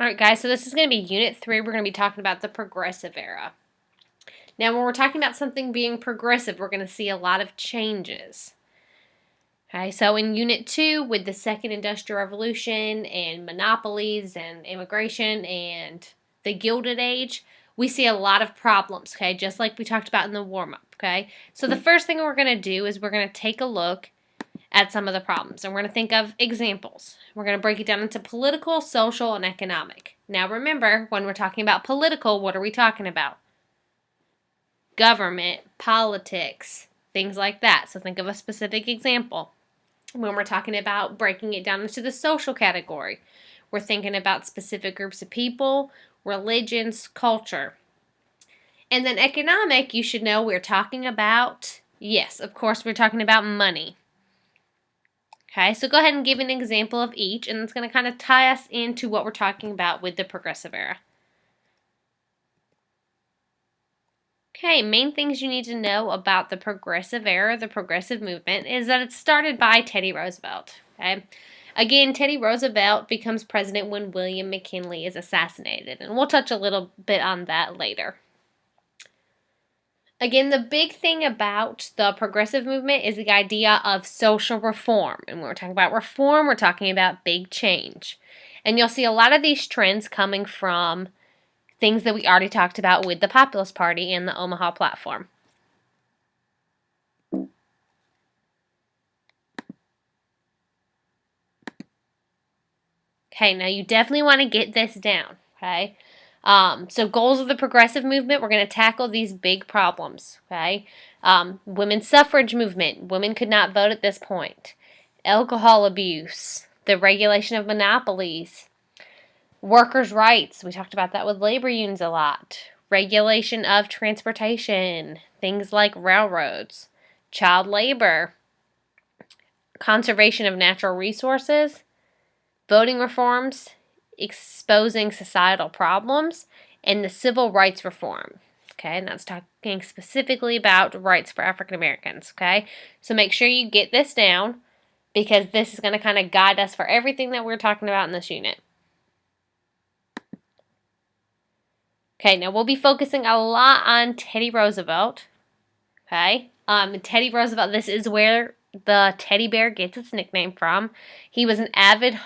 All right, guys, so this is going to be Unit 3. We're going to be talking about the Progressive Era. Now, when we're talking about something being progressive, we're going to see a lot of changes. Okay, so in Unit 2, with the Second Industrial Revolution and monopolies and immigration and the Gilded Age, we see a lot of problems, okay, just like we talked about in the warm-up, okay? So the first thing we're going to do is we're going to take a look at some of the problems, and we're going to think of examples. We're going to break it down into political, social, and economic. Now remember, when we're talking about political, what are we talking about? Government, politics, things like that. So think of a specific example. When we're talking about breaking it down into the social category, we're thinking about specific groups of people, religions, culture. And then economic, you should know we're talking about, yes, of course, we're talking about money. Okay, so go ahead and give an example of each, and it's going to kind of tie us into what we're talking about with the Progressive Era. Okay, main things you need to know about the Progressive Era, the Progressive Movement, is that it's started by Teddy Roosevelt. Okay, again, Teddy Roosevelt becomes president when William McKinley is assassinated, and we'll touch a little bit on that later. Again, the big thing about the progressive movement is the idea of social reform. And when we're talking about reform, we're talking about big change. And you'll see a lot of these trends coming from things that we already talked about with the Populist Party and the Omaha Platform. Okay, now you definitely want to get this down, okay? So goals of the progressive movement, we're going to tackle these big problems, okay? Women's suffrage movement, women could not vote at this point. Alcohol abuse, the regulation of monopolies, workers' rights, we talked about that with labor unions a lot. Regulation of transportation, things like railroads, child labor, conservation of natural resources, voting reforms, exposing societal problems, and the civil rights reform. Okay, and that's talking specifically about rights for African Americans. Okay, so make sure you get this down because this is going to kind of guide us for everything that we're talking about in this unit. Okay, now we'll be focusing a lot on Teddy Roosevelt. Okay, Teddy Roosevelt, this is where the teddy bear gets its nickname from. He was an avid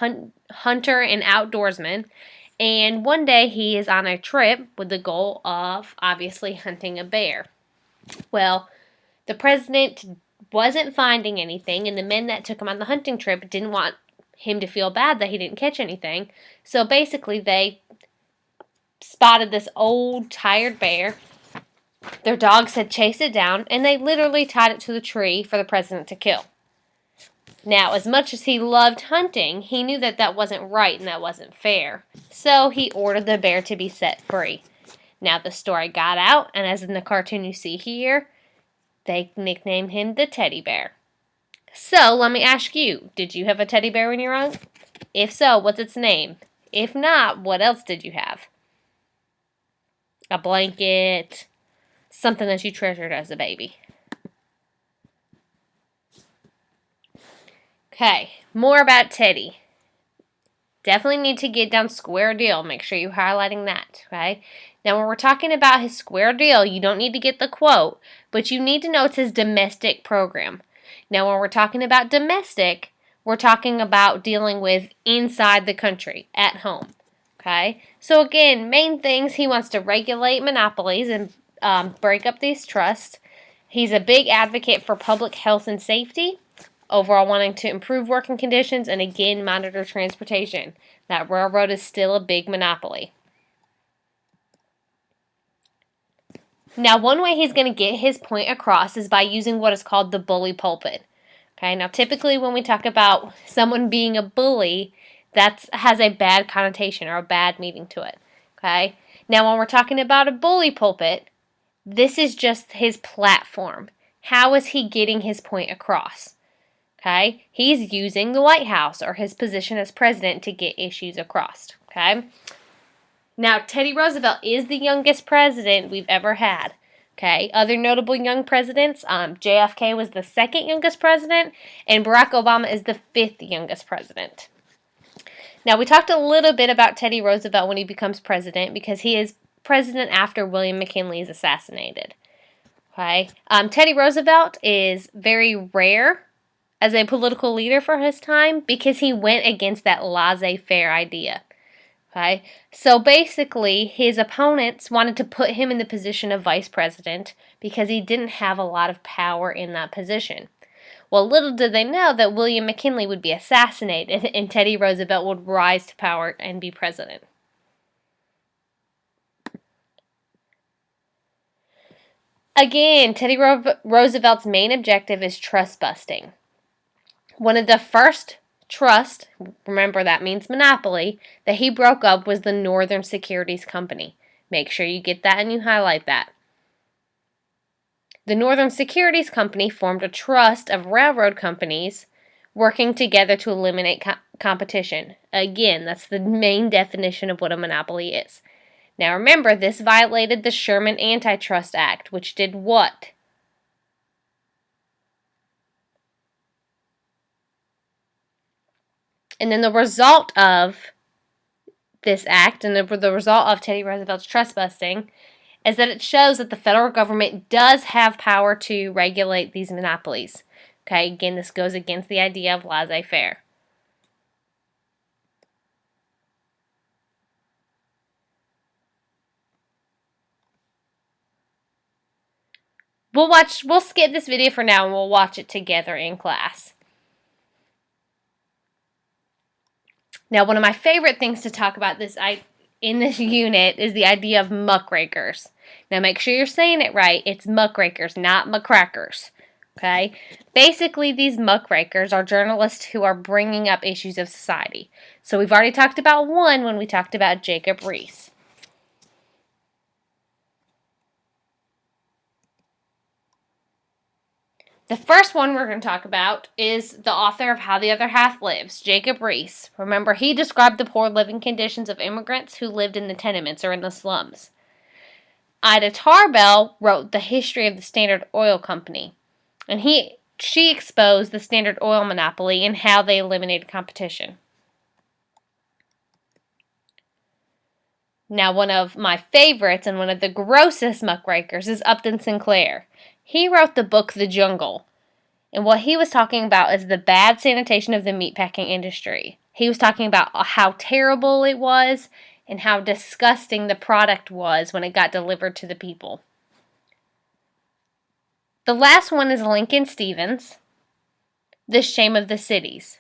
hunter and outdoorsman, and one day he is on a trip with the goal of obviously hunting a bear. Well, the president wasn't finding anything, and the men that took him on the hunting trip didn't want him to feel bad that he didn't catch anything. So basically, they spotted this old, tired bear. Their dogs had chased it down, and they literally tied it to the tree for the president to kill. Now, as much as he loved hunting, he knew that that wasn't right and that wasn't fair. So he ordered the bear to be set free. Now, the story got out, and as in the cartoon you see here, they nicknamed him the teddy bear. So, let me ask you, did you have a teddy bear when you were young? If so, what's its name? If not, what else did you have? A blanket, something that you treasured as a baby. Okay, more about Teddy. Definitely need to get down square deal. Make sure you're highlighting that, okay? Now, when we're talking about his square deal, you don't need to get the quote, but you need to know it's his domestic program. Now, when we're talking about domestic, we're talking about dealing with inside the country, at home, okay? So, again, main things, he wants to regulate monopolies and break up these trusts. He's a big advocate for public health and safety. Overall, wanting to improve working conditions and again monitor transportation. That railroad is still a big monopoly. Now, one way he's going to get his point across is by using what is called the bully pulpit. Okay, now typically when we talk about someone being a bully, that has a bad connotation or a bad meaning to it. Okay, now when we're talking about a bully pulpit, this is just his platform. How is he getting his point across? Okay, he's using the White House or his position as president to get issues across. Okay, now Teddy Roosevelt is the youngest president we've ever had. Okay, other notable young presidents, JFK was the second youngest president, and Barack Obama is the fifth youngest president. Now, we talked a little bit about Teddy Roosevelt when he becomes president because he is president after William McKinley is assassinated. Okay, Teddy Roosevelt is very rare as a political leader for his time because he went against that laissez-faire idea. Okay, so basically, his opponents wanted to put him in the position of vice president because he didn't have a lot of power in that position. Well, little did they know that William McKinley would be assassinated and Teddy Roosevelt would rise to power and be president. Again, Teddy Roosevelt's main objective is trust busting. One of the first trust, remember that means monopoly, that he broke up was the Northern Securities Company. Make sure you get that and you highlight that. The Northern Securities Company formed a trust of railroad companies working together to eliminate competition. Again, that's the main definition of what a monopoly is. Now remember, this violated the Sherman Antitrust Act, which did what? And then the result of this act and the result of Teddy Roosevelt's trust busting is that it shows that the federal government does have power to regulate these monopolies. Okay, again, this goes against the idea of laissez-faire. We'll skip this video for now and we'll watch it together in class. Now, one of my favorite things to talk about in this unit is the idea of muckrakers. Now, make sure you're saying it right. It's muckrakers, not muckrakers. Okay? Basically, these muckrakers are journalists who are bringing up issues of society. So we've already talked about one when we talked about Jacob Riis. The first one we're going to talk about is the author of How the Other Half Lives, Jacob Riis. Remember, he described the poor living conditions of immigrants who lived in the tenements or in the slums. Ida Tarbell wrote The History of the Standard Oil Company, and she exposed the Standard Oil monopoly and how they eliminated competition. Now, one of my favorites and one of the grossest muckrakers is Upton Sinclair. He wrote the book The Jungle, and what he was talking about is the bad sanitation of the meatpacking industry. He was talking about how terrible it was and how disgusting the product was when it got delivered to the people. The last one is Lincoln Stevens, The Shame of the Cities.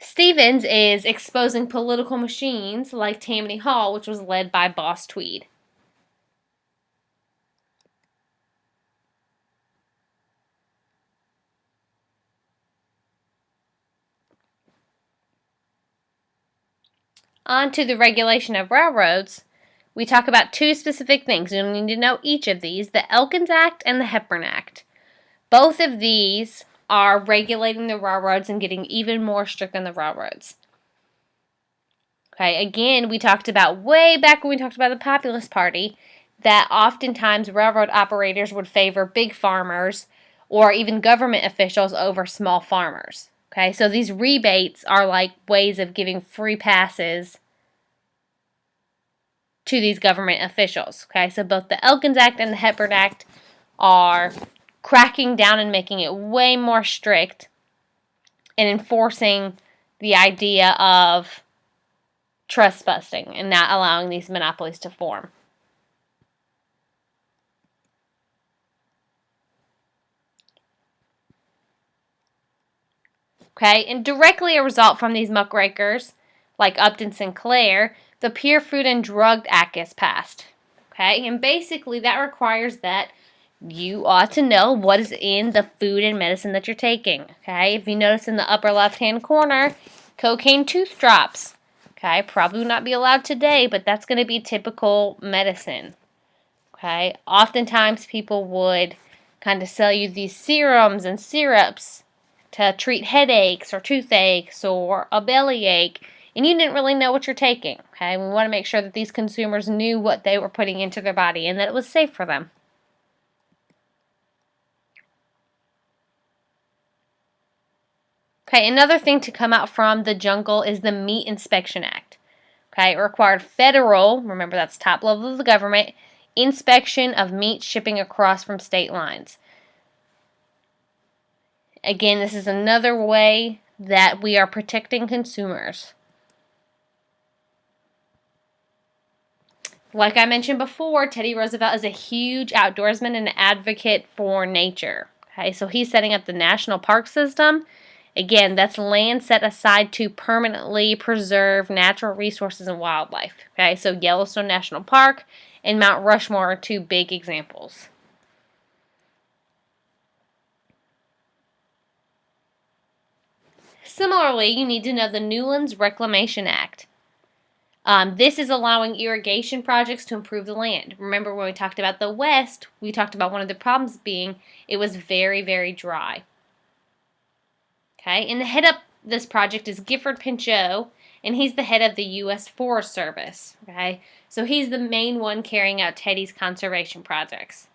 Stevens is exposing political machines like Tammany Hall, which was led by Boss Tweed. On to the regulation of railroads, we talk about two specific things. You need to know each of these, the Elkins Act and the Hepburn Act. Both of these are regulating the railroads and getting even more strict on the railroads. Okay, again, we talked about way back when we talked about the Populist Party that oftentimes railroad operators would favor big farmers or even government officials over small farmers. Okay, so these rebates are like ways of giving free passes to these government officials. Okay, so both the Elkins Act and the Hepburn Act are cracking down and making it way more strict and enforcing the idea of trust busting and not allowing these monopolies to form. Okay, and directly a result from these muckrakers, like Upton Sinclair, the Pure Food and Drug Act is passed. Okay, and basically that requires that you ought to know what is in the food and medicine that you're taking. Okay, if you notice in the upper left-hand corner, cocaine tooth drops. Okay, probably will not be allowed today, but that's going to be typical medicine. Okay, oftentimes people would kind of sell you these serums and syrups to treat headaches or toothaches or a bellyache, and you didn't really know what you're taking. Okay, we want to make sure that these consumers knew what they were putting into their body and that it was safe for them. Okay, another thing to come out from the jungle is the Meat Inspection Act. Okay, it required federal, remember that's top level of the government, inspection of meat shipping across from state lines. Again, this is another way that we are protecting consumers. Like I mentioned before, Teddy Roosevelt is a huge outdoorsman and advocate for nature. Okay, so he's setting up the national park system. Again, that's land set aside to permanently preserve natural resources and wildlife. Okay, so Yellowstone National Park and Mount Rushmore are two big examples. Similarly, you need to know the Newlands Reclamation Act. This is allowing irrigation projects to improve the land. Remember when we talked about the West, we talked about one of the problems being it was very, very dry. Okay, and the head of this project is Gifford Pinchot, and he's the head of the U.S. Forest Service. Okay, so he's the main one carrying out Teddy's conservation projects.